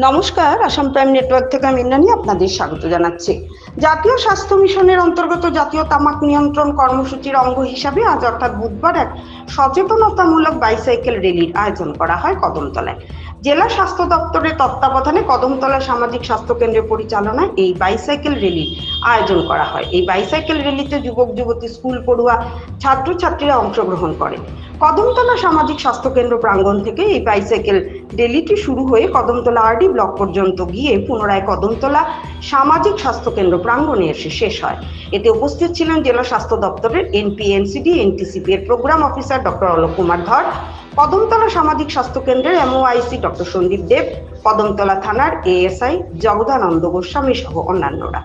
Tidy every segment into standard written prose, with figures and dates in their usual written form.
নমস্কার, Assam prime network থেকে আমি ইন্দ্রাণী আপনাদের স্বাগত জানাচ্ছি। জাতীয় স্বাস্থ্য মিশনের অন্তর্গত জাতীয় তামাক নিয়ন্ত্রণ কর্মসূচির অঙ্গ হিসাবে আজ অর্থাৎ বুধবার এক সচেতনতামূলক বাইসাইকেল র্যালির আয়োজন করা হয় কদমতলায়। জেলা স্বাস্থ্য দপ্তরের তত্ত্বাবধানে কদমতলা সামাজিক স্বাস্থ্য কেন্দ্রের পরিচালনায় এই বাইসাইকেল র্যালির আয়োজন করা হয়। এই বাইসাইকেল র্যালিতে যুবক যুবতী, স্কুল পড়ুয়া, ছাত্রছাত্রীরা অংশগ্রহণ করেন। কদমতলা সামাজিক স্বাস্থ্য কেন্দ্র প্রাঙ্গণ থেকে এই বাইসাইকেল র্যালিটি শুরু হয়ে কদমতলা আরডি ব্লক পর্যন্ত গিয়ে পুনরায় কদমতলা সামাজিক স্বাস্থ্য কেন্দ্র প্রাঙ্গণে এসে শেষ হয়। এতে উপস্থিত ছিলেন জেলা স্বাস্থ্য দপ্তরের এনপিএনসিডি এনটিসিপি এর programme officer doctor Alok Kumar Dhar, Kadamtala সামাজিক স্বাস্থ্য কেন্দ্রের এমওআইসি ডক্টর সন্দীপ দেব, কদমতলা থানার এএসআই জগদানন্দ গোস্বামী সহ অন্যান্যরা।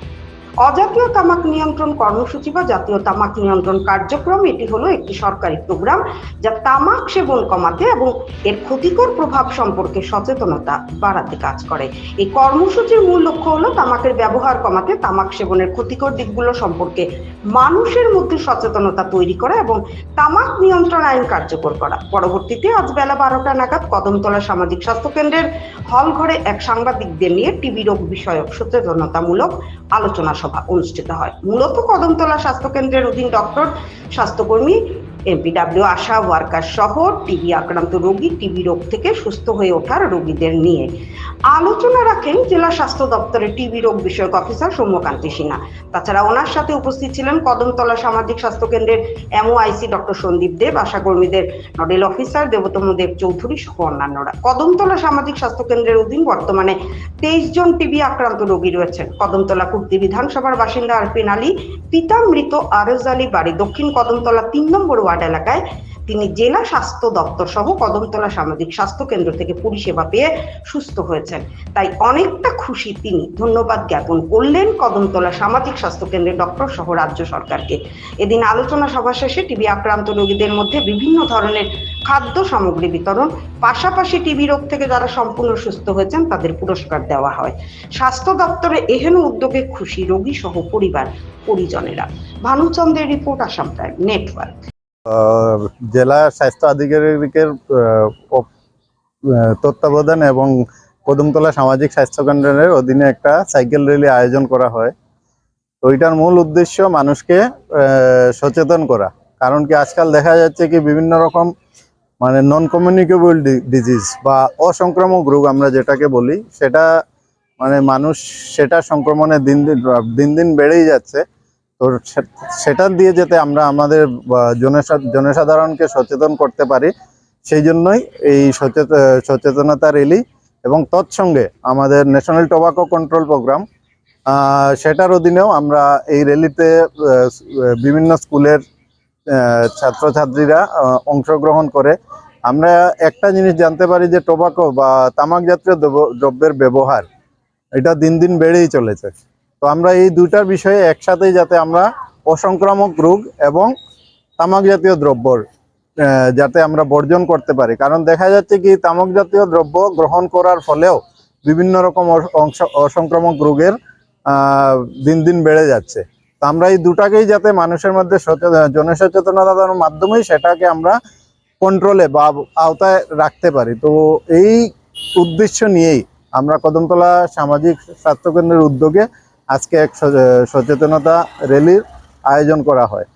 অজাতীয় তামাক নিয়ন্ত্রণ কর্মসূচি বা জাতীয় তামাক নিয়ন্ত্রণ কার্যক্রম এটি হলো একটি সরকারি প্রোগ্রাম যা তামাক সেবন কমাতে এবং এর ক্ষতিকর প্রভাব সম্পর্কে সচেতনতা বাড়াতে কাজ করে। এই কর্মসূচির মূল লক্ষ্য হলো তামাকের ব্যবহার কমাতে, তামাক সেবনের ক্ষতিকর দিকগুলো সম্পর্কে মানুষের মধ্যে সচেতনতা তৈরি করা এবং তামাক নিয়ন্ত্রণ আইন কার্যকর করা। পরবর্তীতে আজ বেলা 12টা নাগাদ কদমতলা সামাজিক স্বাস্থ্য কেন্দ্রের হল ঘরে এক সাংবাদিকদের নিয়ে টিবি রোগ বিষয়ক সচেতনতামূলক আলোচনা সভা অনুষ্ঠিত হয়। মূলত কদমতলা স্বাস্থ্য কেন্দ্রের অধীন ডক্টর, স্বাস্থ্যকর্মী, এমপিডব্লিউ, আশা ওয়ার্কার সহ টিবি আক্রান্ত রোগী, টিবি রোগ থেকে সুস্থ হয়ে ওঠার রোগীদের নিয়ে আলোচনা রাখেন জেলা স্বাস্থ্য দপ্তরের টিবি রোগ বিষয়ক অফিসার সৌম্যকান্তি সিনহা। তাছাড়া ওনার সাথে উপস্থিত ছিলেন কদমতলা সামাজিক স্বাস্থ্য কেন্দ্রের এমওআইসি ডক্টর সন্দীপ দেব, আশা কর্মীদের নোডেল অফিসার দেবতম দেব চৌধুরী সহ অন্যান্যরা। কদমতলা সামাজিক স্বাস্থ্য কেন্দ্রের অধীন বর্তমানে 23 জন টিবি আক্রান্ত রোগী রয়েছেন। কদমতলা কুর্তি বিধানসভার বাসিন্দা আরফিন আলী, পিতা মৃত আরজ আলী, বাড়ি দক্ষিণ কদমতলা 3 নম্বর ওয়ার্ড এলাকায়। তিনি জেলা স্বাস্থ্য দপ্তর সহ কদমতলা সামাজিক স্বাস্থ্য কেন্দ্র থেকে পরিষেবা পেয়ে সুস্থ হয়েছেন, তাই অনেকটা খুশি তিনি। ধন্যবাদ জ্ঞাপন করলেন কদমতলা সামাজিক স্বাস্থ্য কেন্দ্রের ডক্টর সহ রাজ্য সরকারকে। এদিন আলোচনা সভা শেষে টিবি আক্রান্ত রোগীদের মধ্যে বিভিন্ন ধরনের খাদ্য সামগ্রী বিতরণ, পাশাপাশি টিবি রোগ থেকে যারা সম্পূর্ণ সুস্থ হয়েছেন তাদের পুরস্কার দেওয়া হয়। স্বাস্থ্য দপ্তরে এহেন উদ্যোগে খুশি রোগী সহ পরিবার পরিজনেরা। ভানুচন্দ্রের রিপোর্ট, আসাম প্রাইম নেটওয়ার্ক। জেলা স্বাস্থ্য আধিকারিকের তত্ত্বাবধানে এবং কদমতলা সামাজিক স্বাস্থ্য কেন্দ্রের অধীনে একটা সাইকেল র্যালি আয়োজন করা হয়। তো এটার মূল উদ্দেশ্য মানুষকে সচেতন করা। কারণ কি আজকাল দেখা যাচ্ছে কি বিভিন্ন রকম নন কমিউনিকেবল ডিজিজ বা অসংক্রামক রোগ আমরা যেটাকে বলি, সেটা মানুষ সেটা সংক্রমণে দিন দিন বেড়েই যাচ্ছে। তো সেটা দিয়ে যাতে আমরা আমাদের জনসাধারণকে সচেতন করতে পারি, সেই জন্যই এই সচেতনতা র্যালি এবং তৎসঙ্গে আমাদের ন্যাশনাল টোবাকো কন্ট্রোল প্রোগ্রাম, সেটার অধীনেও আমরা এই র্যালিতে বিভিন্ন স্কুলের ছাত্রছাত্রীরা অংশগ্রহণ করে। আমরা একটা জিনিস জানতে পারি যে টোবাকো বা তামাক জাতীয় দ্রব্যের ব্যবহার এটা দিন দিন বেড়েই চলেছে। তো আমরা এই দুটার বিষয়ে একসাথেই যাতে আমরা অসংক্রামক রোগ এবং তামাক জাতীয় দ্রব্যর যাতে আমরা বর্জন করতে পারি। কারণ দেখা যাচ্ছে কি তামাক জাতীয় দ্রব্য গ্রহণ করার ফলেও বিভিন্ন রকম অসংক্রামক রোগের দিন দিন বেড়ে যাচ্ছে। তো আমরা এই দুটাকেই যাতে মানুষের মধ্যে জনসচেতনতার মাধ্যমেই সেটাকে আমরা কন্ট্রোলে বা আওতায় রাখতে পারি। তো এই উদ্দেশ্য নিয়েই আমরা কদমতলা সামাজিক স্বাস্থ্য কেন্দ্রের উদ্যোগে আজকে এক সচেতনতা র্যালির আয়োজন করা হয়।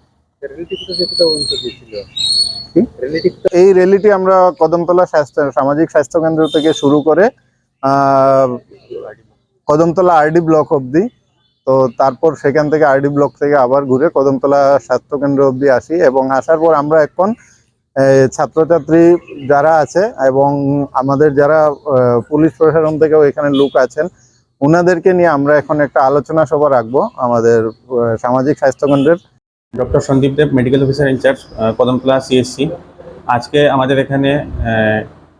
এই র্যালিটি আমরা কদমতলা সামাজিক স্বাস্থ্য কেন্দ্র থেকে শুরু করে কদমতলা আরডি ব্লক অবধি, তো তারপর সেখান থেকে আরডি ব্লক থেকে আবার ঘুরে কদমতলা স্বাস্থ্য কেন্দ্র অবধি আসি। এবং আসার পর আমরা এখন ছাত্রছাত্রী যারা আছে এবং আমাদের যারা পুলিশ প্রশাসন থেকেও এখানে লোক আছেন, ওনাদেরকে নিয়ে আমরা এখন একটা আলোচনা সভা রাখবো আমাদের সামাজিক স্বাস্থ্য কেন্দ্রের। Doctor Sandeep Deb, medical officer incharge, Kadamtala CSC. আজকে আমাদের এখানে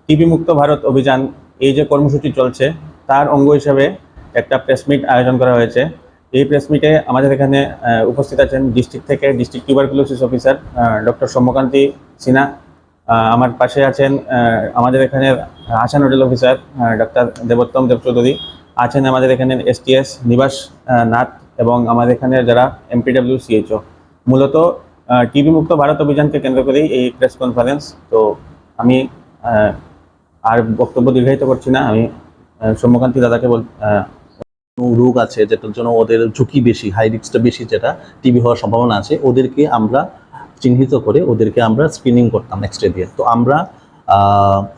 টিবি মুক্ত ভারত অভিযান এই যে কর্মসূচি চলছে তার অঙ্গ হিসাবে একটা প্রেস মিট আয়োজন করা হয়েছে। এই প্রেস মিটে আমাদের এখানে উপস্থিত আছেন ডিস্ট্রিক্ট থেকে district tuberculosis officer doctor Soumyakanti Sinha. আমার পাশে আছেন আমাদের এখানে আশা নোডেল অফিসার ডক্টর দেবোত্তম দেব চৌধুরী। আছেন আমাদের এখানে এসটিএস নিবাস নাথ এবং আমাদের এখানে যারা এমপিডব্লিউ সিএইচও। মূলত টিবি মুক্ত ভারত অভিযানকে কেন্দ্র করেই এই প্রেস কনফারেন্স। তো আমি আর বক্তব্য দীর্ঘায়িত করছি না, আমি সৌম্যকান্তি দাদাকে রোগ আছে যেটার জন্য ওদের ঝুঁকি বেশি, হাই রিস্কটা বেশি, যেটা টিবি হওয়ার সম্ভাবনা আছে, ওদেরকে আমরা চিহ্নিত করে ওদেরকে আমরা স্ক্রিনিং করতাম এক্সরে দিয়ে। তো আমরা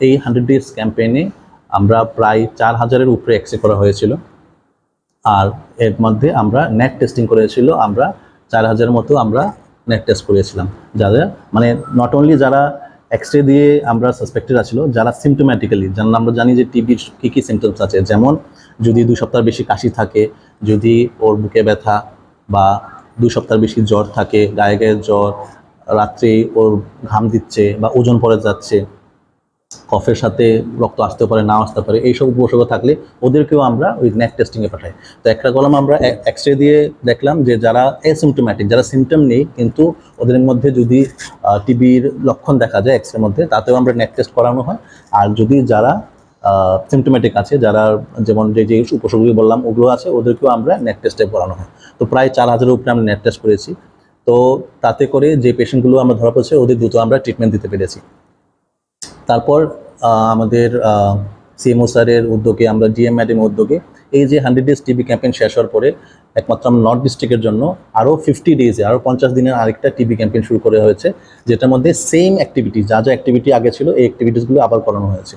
এই 100 ডেজ ক্যাম্পেইনে আমরা প্রায় 4000-এর উপরে এক্সরে করা হয়েছিল। আর এর মধ্যে আমরা নেট টেস্টিং করেছিল, আমরা 4000-এর মতো আমরা নেট টেস্ট করেছিলাম, যাদের মানে নট অনলি যারা এক্সরে দিয়ে আমরা সাসপেক্টেড আছিল, যারা সিমটোম্যাটিক্যালি, যেমন আমরা জানি যে টিবির কী কী সিমটমস আছে, যেমন যদি 2 সপ্তাহ বেশি কাশি থাকে, যদি ওর বুকে ব্যথা বা 2 সপ্তাহ বেশি জ্বর থাকে, গায়ে গায়ে জ্বর, রাত্রে ওর ঘাম দিচ্ছে বা ওজন পড়ে যাচ্ছে, কফের সাথে রক্ত আসতে পারে না আসতে পারে, এইসব উপসর্গ থাকলে ওদেরকেও আমরা ওই নেট টেস্টিংয়ে পাঠাই। তো একটা কলম আমরা এক্সরে দিয়ে দেখলাম যে যারা অ্যাসিমটোম্যাটিক, যারা সিমটম নেই কিন্তু ওদের মধ্যে যদি টিবির লক্ষণ দেখা যায় এক্সরের মধ্যে, তাতেও আমরা নেট টেস্ট করানো হয়। আর যদি যারা সিমটোম্যাটিক আছে, যারা যেমন যে যে উপসর্গগুলো বললাম ওগুলো আছে, ওদেরকেও আমরা নেট টেস্টে করানো হয়। তো প্রায় 4000-এর উপরে আমরা নেট টেস্ট করেছি। তো তাতে করে যে পেশেন্টগুলো আমরা ধরা পড়েছে ওদের দ্রুত আমরা ট্রিটমেন্ট দিতে পেরেছি। তারপর আমাদের সিএমও স্যারের উদ্যোগে, আমরা ডিএম ম্যাডামের উদ্যোগে এই যে 100 ডেজ টিবি ক্যাম্পেইন শেষ হওয়ার পরে একমাত্র আমরা নর্থ ডিস্ট্রিক্টের জন্য আরও 50 ডেজে, আরও 50 দিনের আরেকটা টিবি ক্যাম্পেইন শুরু করা হয়েছে, যেটার মধ্যে সেম অ্যাক্টিভিটি, যা যা অ্যাক্টিভিটি আগে ছিল এই অ্যাক্টিভিটিসগুলো আবার করানো হয়েছে।